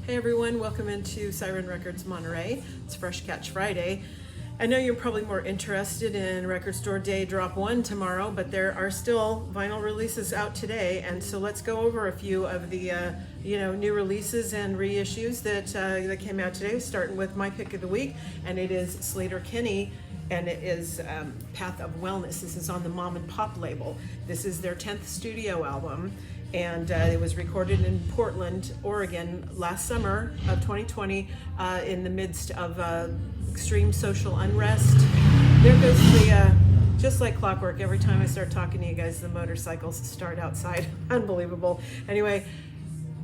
Hey everyone, welcome into Siren Records Monterey. It's Fresh Catch Friday. I know you're probably more interested in Record Store Day Drop 1 tomorrow, but there are still vinyl releases out today, and so let's go over a few of the new releases and reissues that came out today, starting with my pick of the week, and it is Sleater-Kinney, and it is Path of Wellness. This is on the Mom and Pop label. This is their 10th studio album, and it was recorded in Portland, Oregon last summer of 2020 in the midst of extreme social unrest. There goes the, just like clockwork, every time I start talking to you guys, the motorcycles start outside. Unbelievable. Anyway,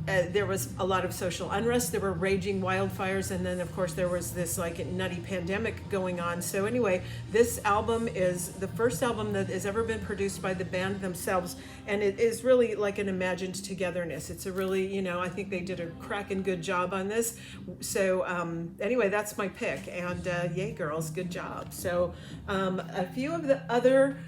there was a lot of social unrest, there were raging wildfires, and then of course there was this like nutty pandemic going on. So anyway, this album is the first album that has ever been produced by the band themselves, and it is really like an imagined togetherness. It's a really, I think they did a cracking good job on this. So anyway, that's my pick, and yay girls, good job. So a few of the other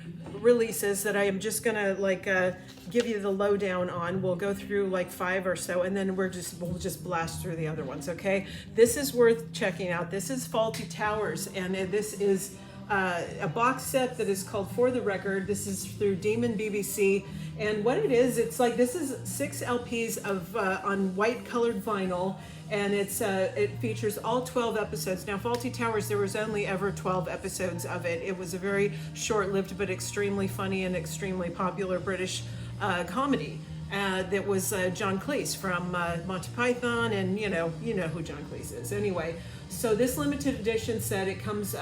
releases that I am just gonna give you the lowdown on. We'll go through like 5 or so, and then we'll just blast through the other ones. Okay, this is worth checking out. This is Faulty Towers, and this is a box set that is called For the Record. This is through Demon BBC, and what it is, it's like this is 6 LPs of on white colored vinyl. And it features all 12 episodes. Now, Faulty Towers, there was only ever 12 episodes of it. It was a very short-lived but extremely funny and extremely popular British comedy. That was John Cleese from Monty Python, and you know who John Cleese is. Anyway, so this limited edition set, it comes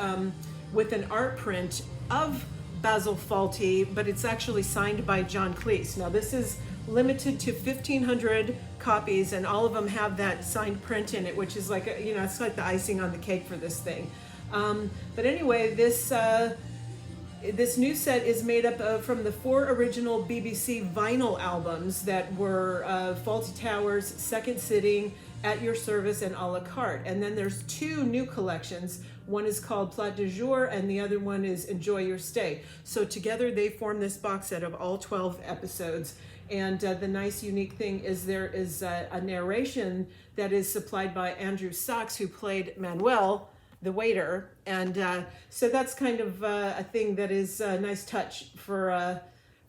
with an art print of Basil Fawlty, but it's actually signed by John Cleese. Now, this is limited to 1,500 copies, and all of them have that signed print in it, which is like it's like the icing on the cake for this thing. But anyway, this new set is made up from the 4 original BBC vinyl albums that were Faulty Towers, Second Sitting, At Your Service, and A La Carte. And then there's 2 new collections. One is called Plat du Jour, and the other one is Enjoy Your Stay. So together they form this box set of all 12 episodes. And the nice, unique thing is there is a narration that is supplied by Andrew Sachs, who played Manuel, the waiter. And so that's kind of a thing that is a nice touch for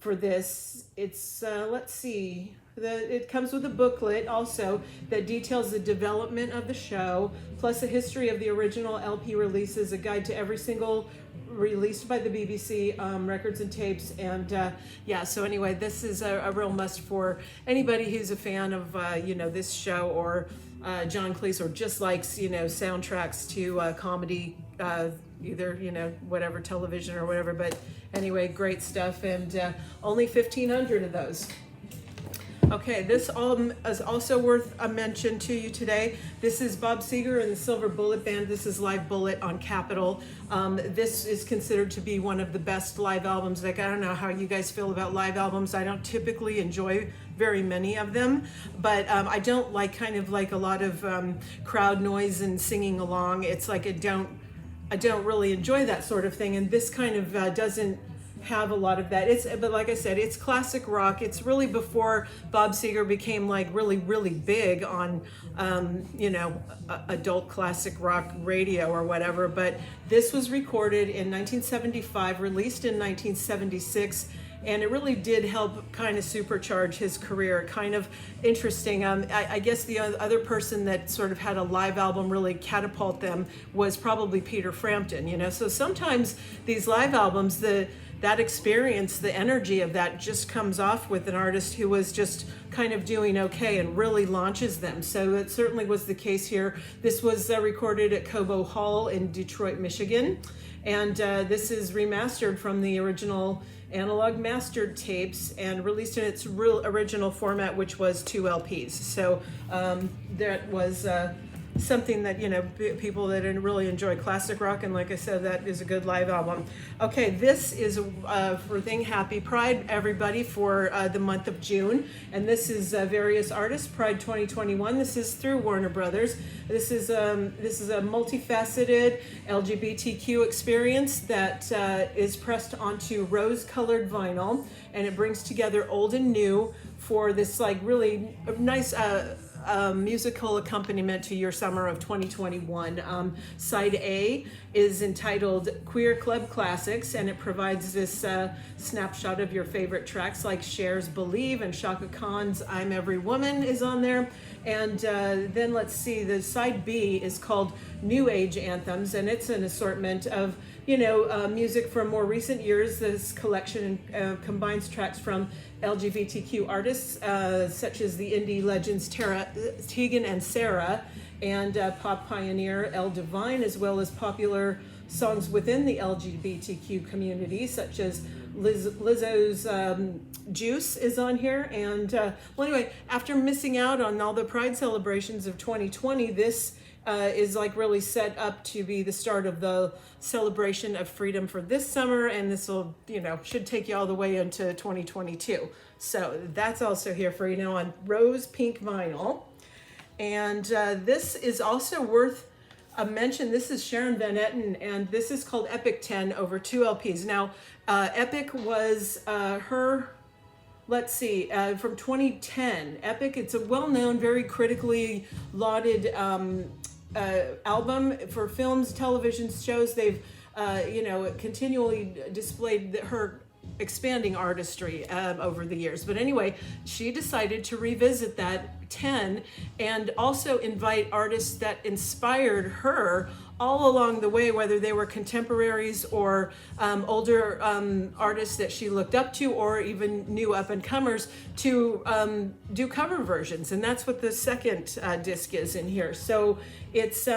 this. It's, let's see, it comes with a booklet also that details the development of the show, plus a history of the original LP releases, a guide to every single released by the BBC records and tapes, and so anyway, this is a real must for anybody who's a fan of this show, or John Cleese, or just likes soundtracks to comedy, either whatever, television or whatever. But anyway, great stuff, and only 1,500 of those. Okay, this album is also worth a mention to you today. This is Bob Seger and the Silver Bullet Band. This is Live Bullet on Capitol. This is considered to be one of the best live albums. Like, I don't know how you guys feel about live albums. I don't typically enjoy very many of them, but I don't like kind of like a lot of crowd noise and singing along. It's like I don't really enjoy that sort of thing, and this kind of doesn't have a lot of that. But like I said, it's classic rock. It's really before Bob Seger became like really, really big on, adult classic rock radio or whatever. But this was recorded in 1975, released in 1976. And it really did help kind of supercharge his career. Kind of interesting. I guess the other person that sort of had a live album really catapult them was probably Peter Frampton. So sometimes these live albums, that experience, the energy of that just comes off with an artist who was just kind of doing okay and really launches them. So it certainly was the case here. This was recorded at Cobo Hall in Detroit, Michigan. And this is remastered from the original analog mastered tapes and released in its real original format, which was 2 LPs. So that was something that people that really enjoy classic rock, and like I said, that is a good live album. Okay, this is for Thing Happy Pride, everybody, for the month of June, and this is various artists, Pride 2021. This is through Warner Brothers. This is a multifaceted LGBTQ experience that is pressed onto rose-colored vinyl, and it brings together old and new for this like really nice musical accompaniment to your summer of 2021. Side A is entitled Queer Club Classics, and it provides this snapshot of your favorite tracks like Cher's Believe and Shaka Khan's I'm Every Woman is on there. And then let's see, the side B is called New Age Anthems, and it's an assortment of, music from more recent years. This collection combines tracks from LGBTQ artists such as the indie legends Tegan and Sarah, and pop pioneer Elle Devine, as well as popular songs within the LGBTQ community, such as Lizzo's Juice is on here. And well, anyway, after missing out on all the Pride celebrations of 2020, this is like really set up to be the start of the celebration of freedom for this summer, and this will, should take you all the way into 2022. So that's also here for you now on rose pink vinyl. And this is also worth a mention. This is Sharon Van Etten, and this is called Epic 10 over 2 LPs. Now, Epic was her, let's see, from 2010. Epic, it's a well-known, very critically lauded album for films, television shows. They've, continually displayed her expanding artistry over the years. But anyway, she decided to revisit that 10 and also invite artists that inspired her all along the way, whether they were contemporaries or older artists that she looked up to, or even new up-and-comers, to do cover versions. And that's what the second disc is in here. So it's,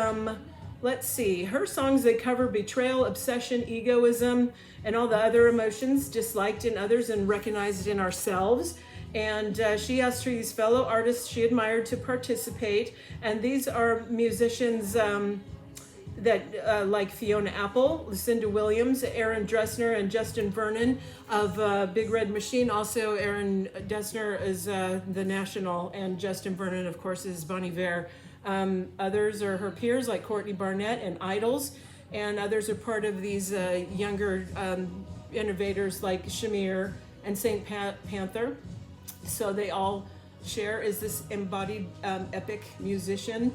let's see, her songs, they cover betrayal, obsession, egoism, and all the other emotions disliked in others and recognized in ourselves. And she asked these fellow artists she admired to participate. And these are musicians that like Fiona Apple, Lucinda Williams, Aaron Dessner, and Justin Vernon of Big Red Machine. Also, Aaron Dessner is the National, and Justin Vernon, of course, is Bon Iver. Others are her peers like Courtney Barnett and Idols, and others are part of these younger innovators like Shamir and Saint Panther. So they all share is this embodied epic musicianship,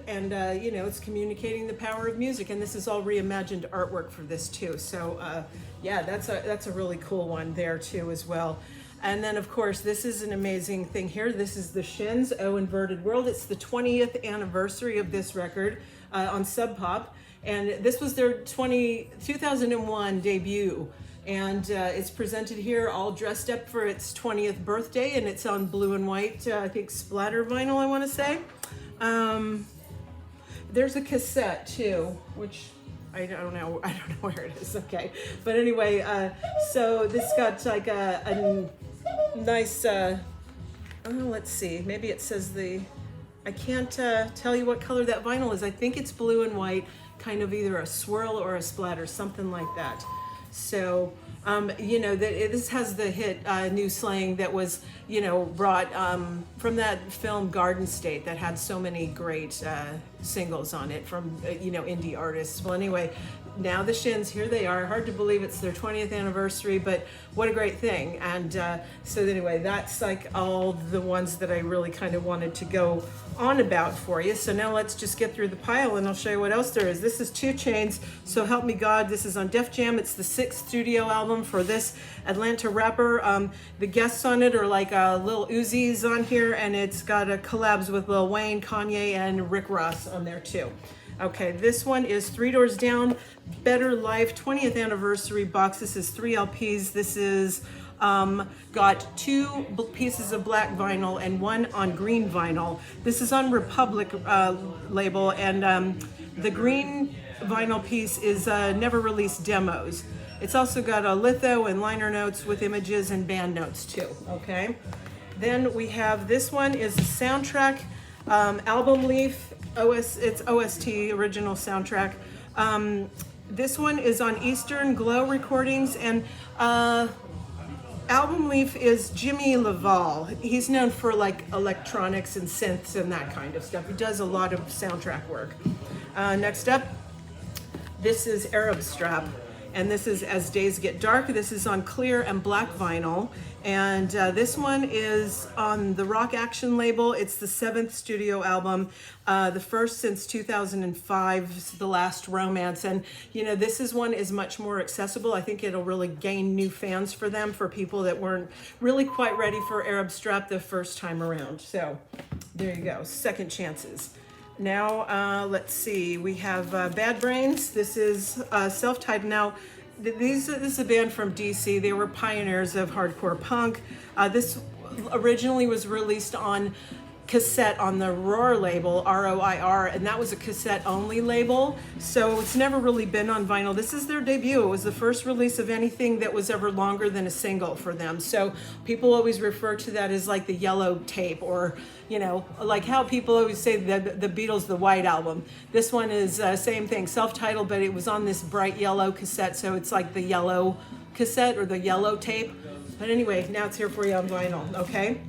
and it's communicating the power of music. And this is all reimagined artwork for this too. So yeah, that's a really cool one there too as well. And then, of course, this is an amazing thing here. This is the Shins, O Inverted World. It's the 20th anniversary of this record on Sub Pop. And this was their 2001 debut. And it's presented here all dressed up for its 20th birthday. And it's on blue and white, I think, splatter vinyl, I want to say. There's a cassette, too, which I don't know where it is. Okay. But anyway, so this got like a nice, let's see, maybe it says I can't tell you what color that vinyl is. I think it's blue and white, kind of either a swirl or a splatter, something like that. So, this has the hit New Slang that was, brought from that film Garden State that had so many great singles on it from, indie artists. Well, anyway, now the Shins, here they are. Hard to believe it's their 20th anniversary, but what a great thing. And so anyway, that's like all the ones that I really kind of wanted to go on about for you. So now let's just get through the pile and I'll show you what else there is. This is 2 Chainz, So Help Me God. This is on Def Jam. It's the 6th studio album for this Atlanta rapper. The guests on it are like Lil Uzi's on here, and it's got a collabs with Lil Wayne, Kanye, and Rick Ross on there too. Okay, this one is 3 Doors Down, Better Life 20th anniversary box. This is 3 LPs. This is got 2 pieces of black vinyl and 1 on green vinyl. This is on Republic label, and the green vinyl piece is never released demos. It's also got a litho and liner notes with images and band notes too, okay? Then we have, this one is a soundtrack, Album Leaf, it's OST, original soundtrack. This one is on Eastern Glow Recordings, and Album Leaf is Jimmy Laval. He's known for like electronics and synths and that kind of stuff. He does a lot of soundtrack work. Next up, this is Arab Strap, and this is As Days Get Dark. This is on clear and black vinyl, And this one is on the Rock Action label. It's the 7th studio album, the first since 2005, The Last Romance. And, you know, this one is much more accessible. I think it'll really gain new fans for them, for people that weren't really quite ready for Arab Strap the first time around. So there you go, second chances. Now, let's see, we have Bad Brains. This is self-titled. Now, this is a band from DC. They were pioneers of hardcore punk. This originally was released on cassette on the Roar label, R-O-I-R, and that was a cassette only label, so it's never really been on vinyl. This is their debut. It was the first release of anything that was ever longer than a single for them. So people always refer to that as like the yellow tape, or, you know, like how people always say the Beatles, the White Album. This one is same thing, self-titled, but it was on this bright yellow cassette, so it's like the yellow cassette or the yellow tape. But anyway, now it's here for you on vinyl, okay?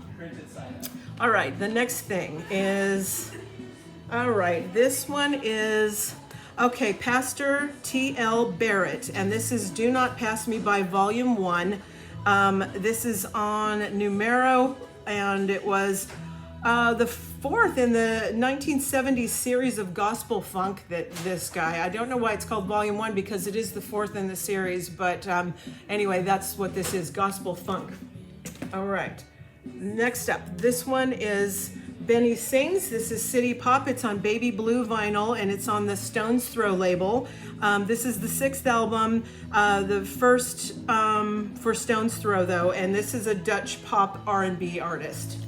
All right, the next thing is, all right, this one is, okay, Pastor T.L. Barrett, and this is Do Not Pass Me By Volume 1. This is on Numero, and it was the fourth in the 1970s series of gospel funk that this guy, I don't know why it's called Volume 1 because it is the fourth in the series, but anyway, that's what this is, gospel funk. All right. Next up, this one is Benny Sings. This is City Pop. It's on Baby Blue vinyl, and it's on the Stone's Throw label. This is the 6th album, the first for Stone's Throw, though, and this is a Dutch pop R&B artist.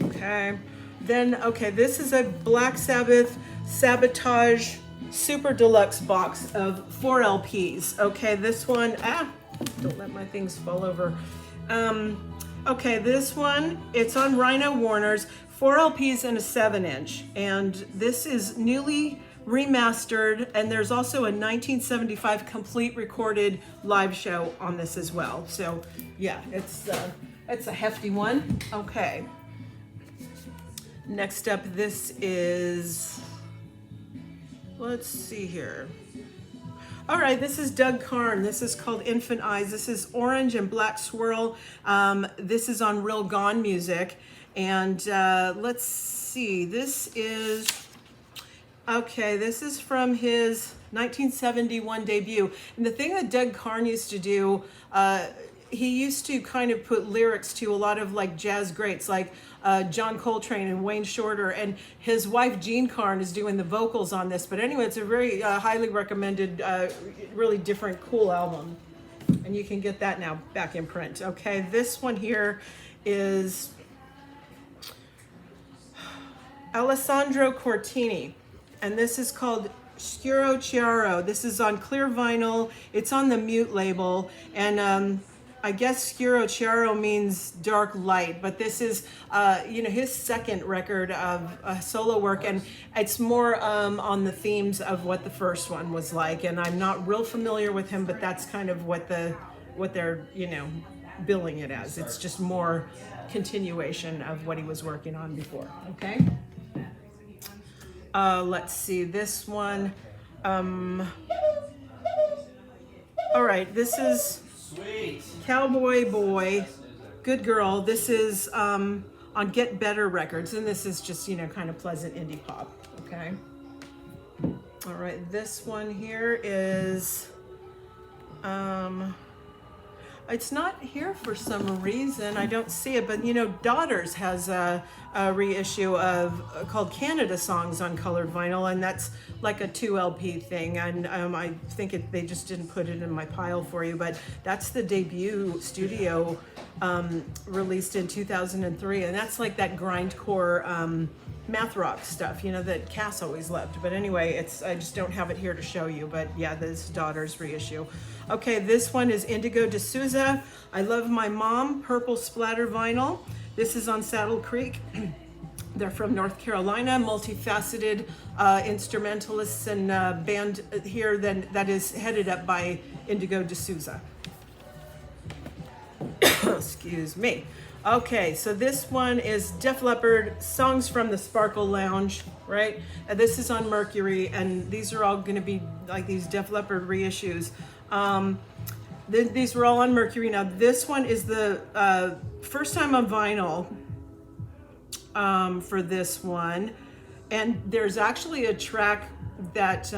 Okay, then, okay, this is a Black Sabbath Sabotage Super Deluxe box of 4 LPs. Okay, this one, don't let my things fall over. Okay, this one, it's on Rhino Warner's, 4 LPs and a 7-inch. And this is newly remastered, and there's also a 1975 complete recorded live show on this as well. So yeah, it's a hefty one. Okay. Next up, this is, let's see here. All right, this is Doug Carn. This is called Infant Eyes. This is Orange and Black Swirl. This is on Real Gone Music. And let's see, this is, okay, this is from his 1971 debut. And the thing that Doug Carn used to do, he used to kind of put lyrics to a lot of like jazz greats, like John Coltrane and Wayne Shorter, and his wife Jean Carn is doing the vocals on this. But anyway, it's a very highly recommended, really different, cool album, and you can get that now back in print. Okay, this one here is Alessandro Cortini, and this is called Scuro Chiaro. This is on clear vinyl. It's on the Mute label, and I guess Scuro Chiaro means dark light, but this is, you know, his second record of solo work, and it's more on the themes of what the first one was like. And I'm not real familiar with him, but that's kind of what they're, you know, billing it as. It's just more continuation of what he was working on before. Okay. Let's see this one. All right, this is Sweet. Cowboy Boy, Good Girl. This is on Get Better Records, and this is just, you know, kind of pleasant indie pop. Okay. All right, this one here is, it's not here for some reason. I don't see it, but you know, Daughters has a reissue of called Canada Songs on colored vinyl, and that's like a 2 LP thing. And I think they just didn't put it in my pile for you, but that's the debut studio released in 2003, and that's like that grindcore math rock stuff, you know, that Cass always loved. But anyway, I just don't have it here to show you, but yeah, this Daughters reissue. Okay, this one is Indigo de Souza, I Love My Mom, purple splatter vinyl. This is on Saddle Creek. They're from North Carolina, multifaceted instrumentalists and band here that is headed up by Indigo de Souza. Excuse me. Okay, so this one is Def Leppard, Songs from the Sparkle Lounge, right? This is on Mercury, and these are all going to be like these Def Leppard reissues. These were all on Mercury. Now this one is the first time on vinyl for this one. And there's actually a track that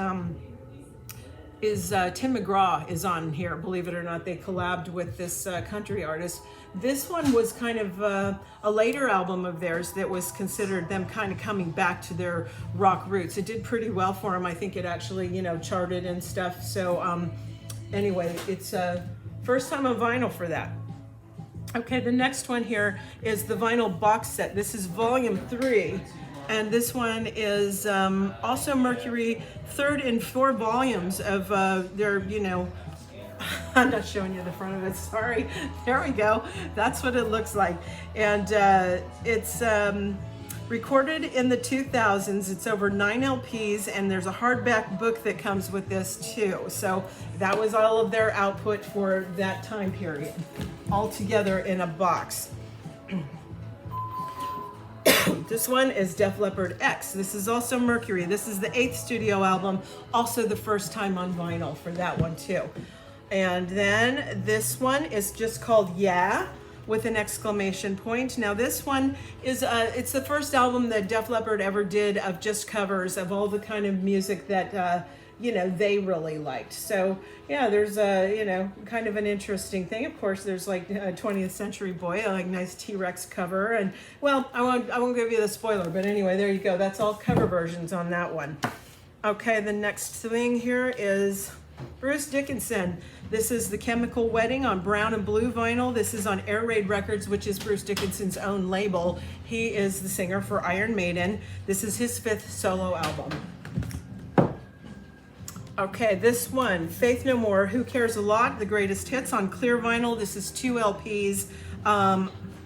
is Tim McGraw is on here, believe it or not. They collabed with this country artist. This one was kind of a later album of theirs that was considered them kind of coming back to their rock roots. It did pretty well for them. I think it actually, you know, charted and stuff. So anyway, it's first time on vinyl for that. Okay, the next one here is the vinyl box set. This is volume 3. And this one is also Mercury, 3rd in 4 volumes of their, you know, I'm not showing you the front of it, sorry. There we go. That's what it looks like. And it's recorded in the 2000s. It's over 9 LPs, and there's a hardback book that comes with this too. So that was all of their output for that time period, all together in a box. This one is Def Leppard X. This is also Mercury. This is the 8th studio album, also the first time on vinyl for that one too. And then this one is just called Yeah, with an exclamation point. Now this one is, it's the first album that Def Leppard ever did of just covers of all the kind of music that, you know, they really liked. So yeah, there's a, you know, kind of an interesting thing. Of course, there's like a 20th Century Boy, a like nice T-Rex cover. And well, I won't give you the spoiler, but anyway, there you go. That's all cover versions on that one. Okay, the next thing here is Bruce Dickinson. This is The Chemical Wedding on brown and blue vinyl. This is on Air Raid Records, which is Bruce Dickinson's own label. He is the singer for Iron Maiden. This is his 5th solo album. Okay, this one, Faith No More, Who Cares a Lot, the greatest hits on clear vinyl. This is 2 LPs.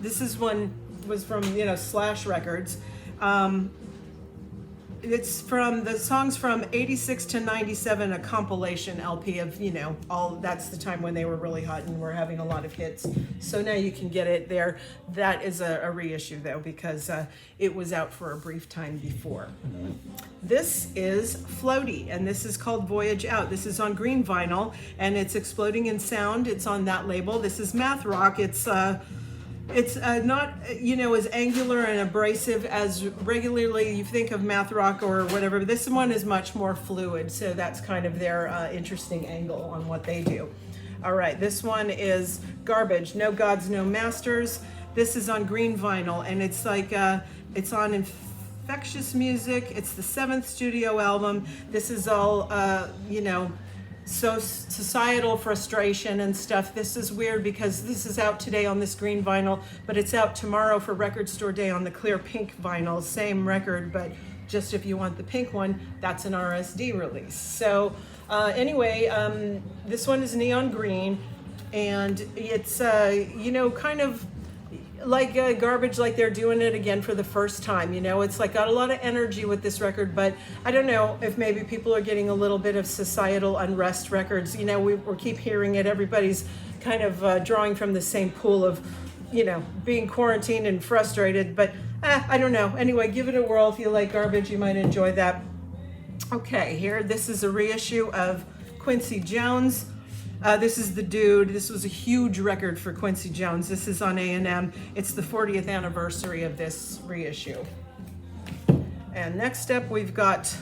This is one was from, you know, Slash Records. It's from the songs from 86 to 97, a compilation LP of, you know, all, that's the time when they were really hot and were having a lot of hits. So now you can get it there. That is a reissue though, because it was out for a brief time before. This is Floaty, and this is called Voyage Out. This is on green vinyl, and it's Exploding in Sound. It's on that label. This is math rock. It's not, you know, as angular and abrasive as regularly you think of math rock or whatever. This one is much more fluid, so that's kind of their interesting angle on what they do. All right, this one is Garbage, No Gods, No Masters. This is on green vinyl, and it's like, it's on Infectious Music. It's the 7th studio album. This is all, you know, so societal frustration and stuff. This is weird because this is out today on this green vinyl, but it's out tomorrow for Record Store Day on the clear pink vinyl. Same record, but just if you want the pink one, that's an RSD release. So anyway, this one is neon green, and it's, you know, kind of like Garbage, like they're doing it again for the first time. You know, it's like got a lot of energy with this record, but I don't know if maybe people are getting a little bit of societal unrest records. You know, we keep hearing it. Everybody's kind of drawing from the same pool of, you know, being quarantined and frustrated, but I don't know. Anyway, give it a whirl. If you like Garbage, you might enjoy that. Okay, here, this is a reissue of Quincy Jones. This is The Dude. This was a huge record for Quincy Jones. This is on A&M. It's the 40th anniversary of this reissue. And next up we've got,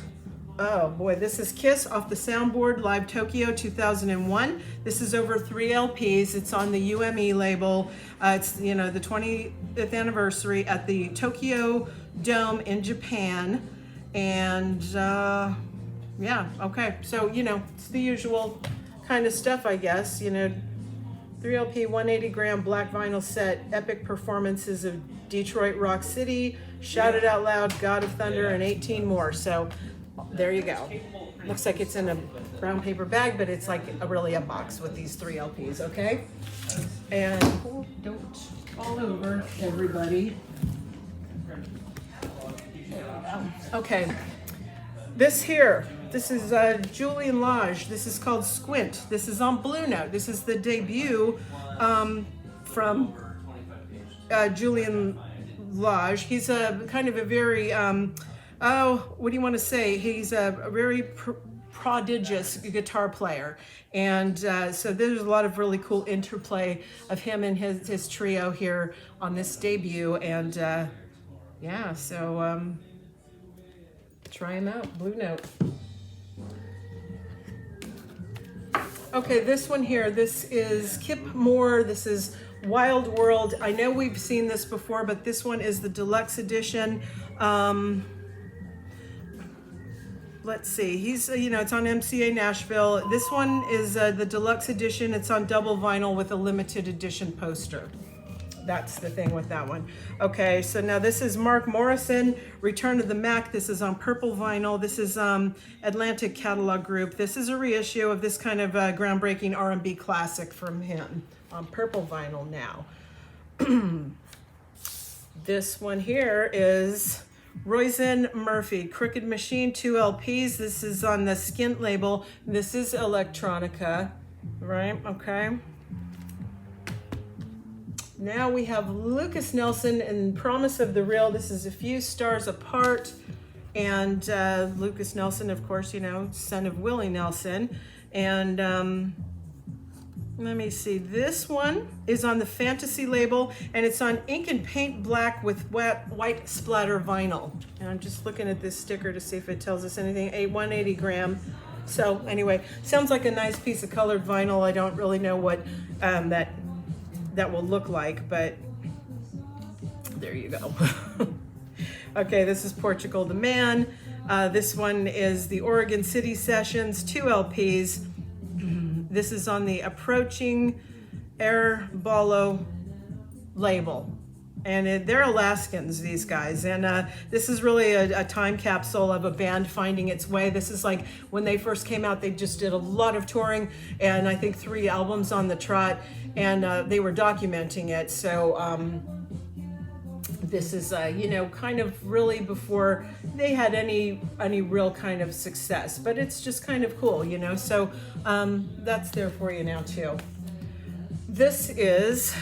oh boy, this is Kiss off the Soundboard Live Tokyo 2001. This is over 3 LPs. It's on the UME label. It's, you know, the 20th anniversary at the Tokyo Dome in Japan. And yeah, okay. So, you know, it's the usual kind of stuff, I guess. You know, 3 LP, 180 gram black vinyl set, epic performances of Detroit Rock City, Shout It Out Loud, God of Thunder, and 18 more. So there you go. Looks like it's in a brown paper bag, but it's like really a box with these 3 LPs, okay? And oh, don't fall over, everybody. Okay, this here, this is Julian Lodge. This is called Squint. This is on Blue Note. This is the debut from Julian Lodge. He's a kind of a very, oh, what do you want to say? He's a very prodigious guitar player. And so there's a lot of really cool interplay of him and his trio here on this debut. And yeah, so try him out, Blue Note. Okay, this one here, this is Kip Moore. This is Wild World. I know we've seen this before, but this one is the deluxe edition. Let's see, he's, it's on MCA Nashville. This one is the deluxe edition. It's on double vinyl with a limited edition poster. That's the thing with that one. Okay, so now this is Mark Morrison, Return of the Mac. This is on purple vinyl. This is Atlantic Catalog Group. This is a reissue of this kind of groundbreaking R&B classic from him on purple vinyl now. This one here is Roisin Murphy, Crooked Machine, 2 LPs. This is on the Skint label. This is electronica, right? Okay. Now we have Lucas Nelson and Promise of the Real. This is A Few Stars Apart. And Lucas Nelson, of course, son of Willie Nelson. And let me see, this one is on the Fantasy label, and it's on ink and paint black with white splatter vinyl. And I'm just looking at this sticker to see if it tells us anything. 180 gram. So anyway, sounds like a nice piece of colored vinyl. I don't really know what that will look like, but there you go. Okay, this is Portugal the Man. This one is the Oregon City Sessions, 2 LPs. This is on the Approaching Air Bolo label. And they're Alaskans, these guys. And this is really a time capsule of a band finding its way. This is like when they first came out, they just did a lot of touring and I think 3 albums on the trot, and they were documenting it. So this is, kind of really before they had any real kind of success, but it's just kind of cool, so that's there for you now too. This is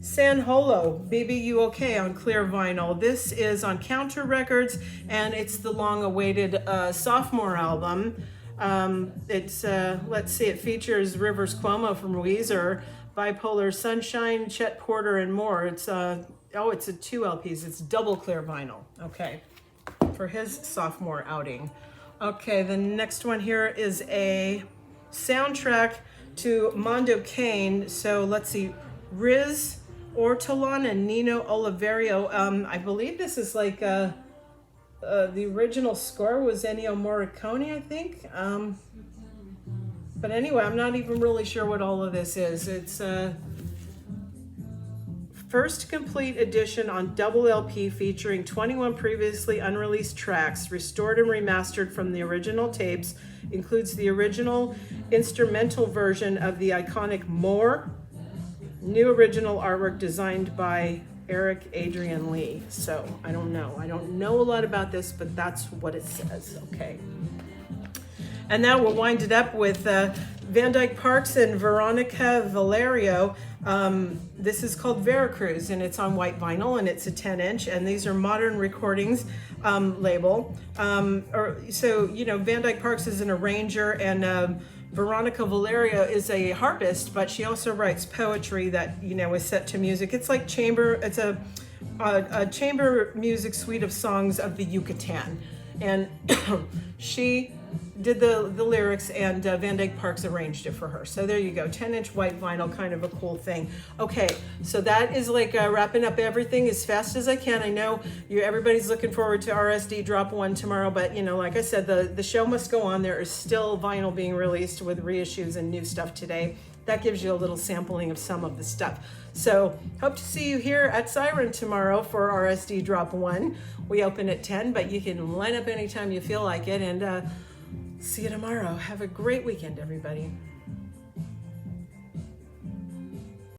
San Holo, BBUOK on clear vinyl. This is on Counter Records, and it's the long-awaited sophomore album. Let's see, it features Rivers Cuomo from Weezer, Bipolar Sunshine, Chet Porter, and more. It's a 2 LPs. It's double clear vinyl. Okay, for his sophomore outing. Okay, the next one here is a soundtrack to Mondo Cane. So let's see, Riz Ortolan and Nino Oliverio. I believe this is like the original score was Ennio Morricone, I think. But anyway, I'm not even really sure what all of this is. It's first complete edition on double LP featuring 21 previously unreleased tracks, restored and remastered from the original tapes. Includes the original instrumental version of the iconic More. New original artwork designed by Eric Adrian Lee. So I don't know a lot about this, but that's what it says. Okay. And now we'll wind it up with Van Dyke Parks and Veronica Valerio. This is called Veracruz, and it's on white vinyl, and it's a 10-inch, and these are Modern Recordings label. Van Dyke Parks is an arranger, and Veronica Valerio is a harpist, but she also writes poetry that, is set to music. It's like it's a chamber music suite of songs of the Yucatan. And she did the lyrics, and Van Dyke Parks arranged it for her. So there you go, 10-inch white vinyl, kind of a cool thing. Okay, so that is like wrapping up everything as fast as I can. I know everybody's looking forward to RSD Drop 1 tomorrow, but like I said, the show must go on. There is still vinyl being released with reissues and new stuff today. That gives you a little sampling of some of the stuff. So hope to see you here at Siren tomorrow for RSD Drop 1. We open at 10, but you can line up anytime you feel like it, and see you tomorrow. Have a great weekend, everybody.